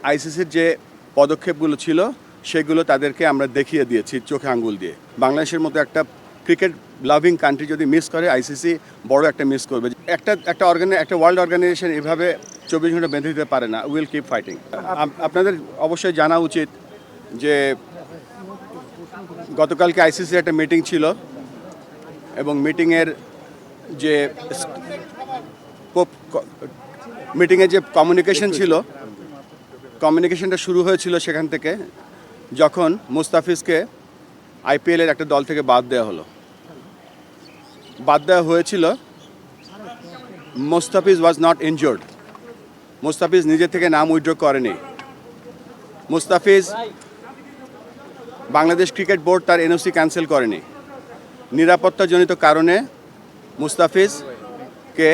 আইসিসির যে পদক্ষেপগুলো ছিল সেগুলো তাদেরকে আমরা দেখিয়ে দিয়েছি চোখে আঙ্গুল দিয়ে। বাংলাদেশের মতো একটা ক্রিকেট লাভিং কান্ট্রি যদি মিস করে, আইসিসি বড় একটা মিস করবে। একটা ওয়ার্ল্ড অর্গানাইজেশন এভাবে 24 ঘন্টা বেঁধে দিতে পারে না। Will keep fighting. আপনাদের অবশ্যই জানা উচিত যে গতকালকে আইসিসির একটা মিটিং ছিল এবং মিটিংয়ের যে কমিউনিকেশন ছিল, কমিউনিকেশনটা শুরু হয়েছিল সেখান থেকে যখন মুস্তাফিজকে আইপিএলের একটা দল থেকে বাদ দেওয়া হলো। বাদ দেওয়া হয়েছিল, Mustafiz was not injured. Mustafiz নিজে থেকে নাম উইথড্র করেনি। মুস্তাফিজ, বাংলাদেশ ক্রিকেট বোর্ড তার এনওসি ক্যান্সেল করেনি। নিরাপত্তাজনিত কারণে মুস্তাফিজকে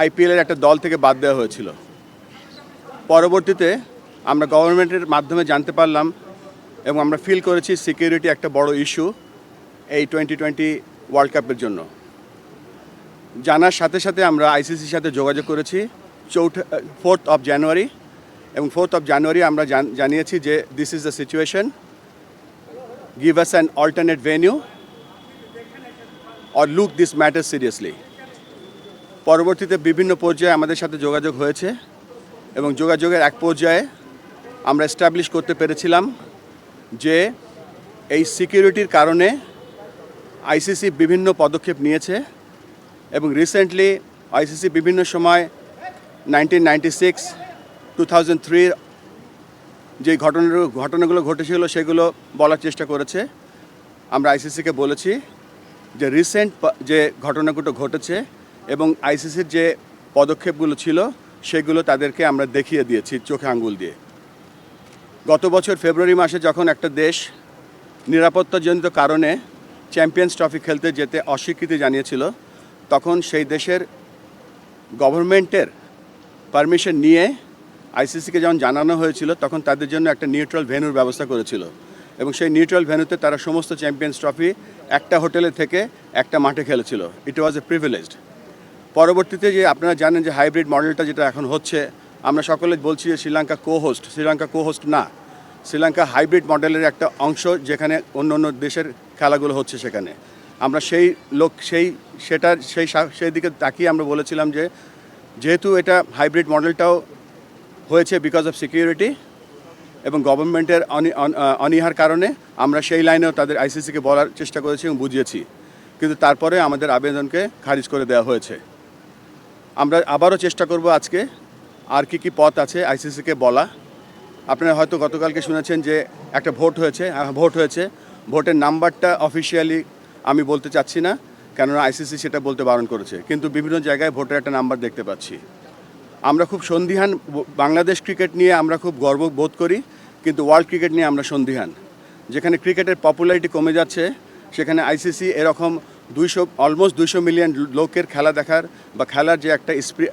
আইপিএলের একটা দল থেকে বাদ দেওয়া হয়েছিল। পরবর্তীতে আমরা গভর্নমেন্টের মাধ্যমে জানতে পারলাম এবং আমরা ফিল করেছি সিকিউরিটি একটা বড় ইস্যু এই 2020 ওয়ার্ল্ড কাপের জন্য। জানার সাথে সাথে আমরা আইসিসির সাথে যোগাযোগ করেছি 4th জানুয়ারি, এবং 4th জানুয়ারি আমরা জানিয়েছি যে this is the situation, give us an alternate venue or look this matter seriously. পরবর্তীতে বিভিন্ন পর্যায়ে আমাদের সাথে যোগাযোগ হয়েছে এবং যোগাযোগের এক পর্যায়ে আমরা এস্টাবলিশ করতে পেরেছিলাম যে এই সিকিউরিটির কারণে আইসিসি বিভিন্ন পদক্ষেপ নিয়েছে এবং রিসেন্টলি আইসিসি বিভিন্ন সময় 1996, 2003 যে ঘটনাগুলো ঘটেছিল সেগুলো বলার চেষ্টা করেছে। আমরা আইসিসিকে বলেছি যে রিসেন্ট যে ঘটনাগুলো ঘটেছে এবং আইসিসির যে পদক্ষেপগুলো ছিল সেগুলো তাদেরকে আমরা দেখিয়ে দিয়েছি চোখে আঙ্গুল দিয়ে। গত বছর ফেব্রুয়ারি মাসে যখন একটা দেশ নিরাপত্তাজনিত কারণে চ্যাম্পিয়ন্স ট্রফি খেলতে যেতে অস্বীকৃতি জানিয়েছিল, তখন সেই দেশের গভর্নমেন্টের পারমিশন নিয়ে আইসিসিকে যখন জানানো হয়েছিল তখন তাদের জন্য একটা নিউট্রাল ভেন্যুর ব্যবস্থা করেছিল এবং সেই নিউট্রাল ভেন্যুতে তারা সমস্ত চ্যাম্পিয়ন্স ট্রফি একটা হোটেলে থেকে একটা মাঠে খেলেছিল। ইট ওয়াজ এ প্রিভিলেজড। পরবর্তীতে যে আপনারা জানেন যে হাইব্রিড মডেলটা যেটা এখন হচ্ছে, আমরা সকলে বলছি যে শ্রীলঙ্কা কো হোস্ট না। শ্রীলঙ্কা হাইব্রিড মডেলের একটা অংশ, যেখানে অন্য অন্য দেশের খেলাগুলো হচ্ছে সেখানে। আমরা সেই দিকে তাকিয়ে আমরা বলেছিলাম যে যেহেতু এটা হাইব্রিড মডেলটাও হয়েছে বিকজ অফ সিকিউরিটি এবং গভর্নমেন্টের অনীহার কারণে, আমরা সেই লাইনেও তাদের আইসিসিকে বলার চেষ্টা করেছি এবং বুঝিয়েছি, কিন্তু তারপরে আমাদের আবেদনকে খারিজ করে দেওয়া হয়েছে। আমরা আবারও চেষ্টা করব আজকে আর কি পথ আছে আইসিসিকে বলা। আপনারা হয়তো গতকালকে শুনেছেন যে একটা ভোট হয়েছে। ভোটের নাম্বারটা অফিসিয়ালি আমি বলতে চাচ্ছি না, কেননা আইসিসি সেটা বলতে বারণ করেছে, কিন্তু বিভিন্ন জায়গায় ভোটের একটা নাম্বার দেখতে পাচ্ছি। আমরা খুব সন্দিহান। বাংলাদেশ ক্রিকেট নিয়ে আমরা খুব গর্ব বোধ করি, কিন্তু ওয়ার্ল্ড ক্রিকেট নিয়ে আমরা সন্দিহান। যেখানে ক্রিকেটের পপুলারিটি কমে যাচ্ছে, সেখানে আইসিসি এরকম অলমোস্ট 200 মিলিয়ন লোকের খেলা দেখার বা খেলার যে একটা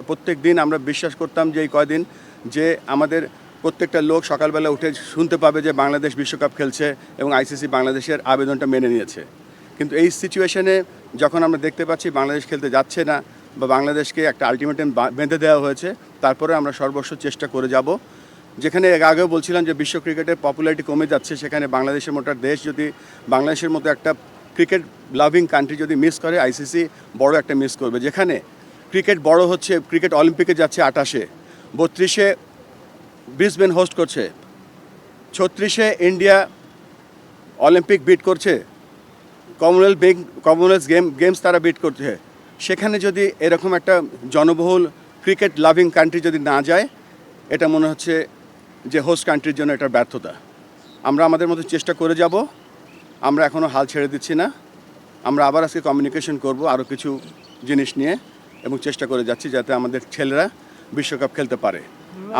প্রত্যেক দিন আমরা বিশ্বাস করতাম যে এই কয়দিন যে আমাদের প্রত্যেকটা লোক সকালবেলা উঠে শুনতে পাবে যে বাংলাদেশ বিশ্বকাপ খেলছে এবং আইসিসি বাংলাদেশের আবেদনটা মেনে নিয়েছে। কিন্তু এই সিচুয়েশনে যখন আমরা দেখতে পাচ্ছি বাংলাদেশ খেলতে যাচ্ছে না বা বাংলাদেশকে একটা আলটিমেটাম বেঁধে দেওয়া হয়েছে, তারপরে আমরা সর্বস্ব চেষ্টা করে যাব। যেখানে আগেও বলছিলাম যে বিশ্ব ক্রিকেটের পপুলারিটি কমে যাচ্ছে, সেখানে বাংলাদেশের মতো দেশ যদি বাংলাদেশের মতো একটা ক্রিকেট লাভিং কান্ট্রি যদি মিস করে, আইসিসি বড় একটা মিস করবে। যেখানে ক্রিকেট বড় হচ্ছে, ক্রিকেট অলিম্পিকে যাচ্ছে 28-এ, 32-এ ব্রিসবেন হোস্ট করছে, 36-এ ইন্ডিয়া অলিম্পিক বিট করছে, কমনওয়েলথ গেমস তারা বিট করছে। সেখানে যদি এরকম একটা জনবহুল ক্রিকেট লাভিং কান্ট্রি যদি না যায়, এটা মনে হচ্ছে যে হোস্ট কান্ট্রির জন্য এটার ব্যর্থতা। আমরা আমাদের মতো চেষ্টা করে যাব। আমরা এখনও হাল ছেড়ে দিচ্ছি না। আমরা আবার আজকে কমিউনিকেশন করব আরও কিছু জিনিস নিয়ে এবং চেষ্টা করে যাচ্ছি যাতে আমাদের ছেলেরা বিশ্বকাপ খেলতে পারে।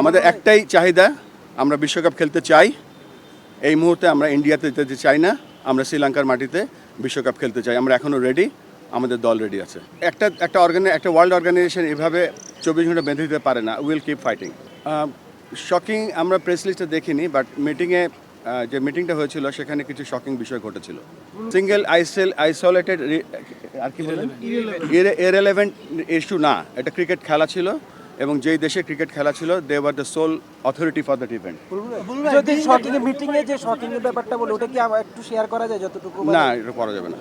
আমাদের একটাই চাহিদা, আমরা বিশ্বকাপ খেলতে চাই। এই মুহূর্তে আমরা ইন্ডিয়াতে যেতে চাই না, আমরা শ্রীলঙ্কার মাটিতে বিশ্বকাপ খেলতে চাই। আমরা এখনও রেডি, আমাদের দল রেডি আছে। একটা ওয়ার্ল্ড অর্গানাইজেশন এভাবে 24 ঘন্টা বেঁধে দিতে পারে না। Will keep fighting. শকিং আমরা প্রেস লিস্টে দেখিনি, বাট মিটিংয়ে যে মিটিংটা হয়েছিল সেখানে কিছু শকিং বিষয় ঘটেছিল। সিঙ্গেল আইসোলেটেড আর কি বলেন ইররেলেভেন্ট ইস্যু না, এটা ক্রিকেট খেলা ছিল এবং যেই দেশে ক্রিকেট খেলা ছিল they were the sole authority for that event. যদি শকিং মিটিং এ যে শকিং এর ব্যাপারটা বলে ওটা কি একটু শেয়ার করা যায় যতটুকু? না, এটা করা যাবে না।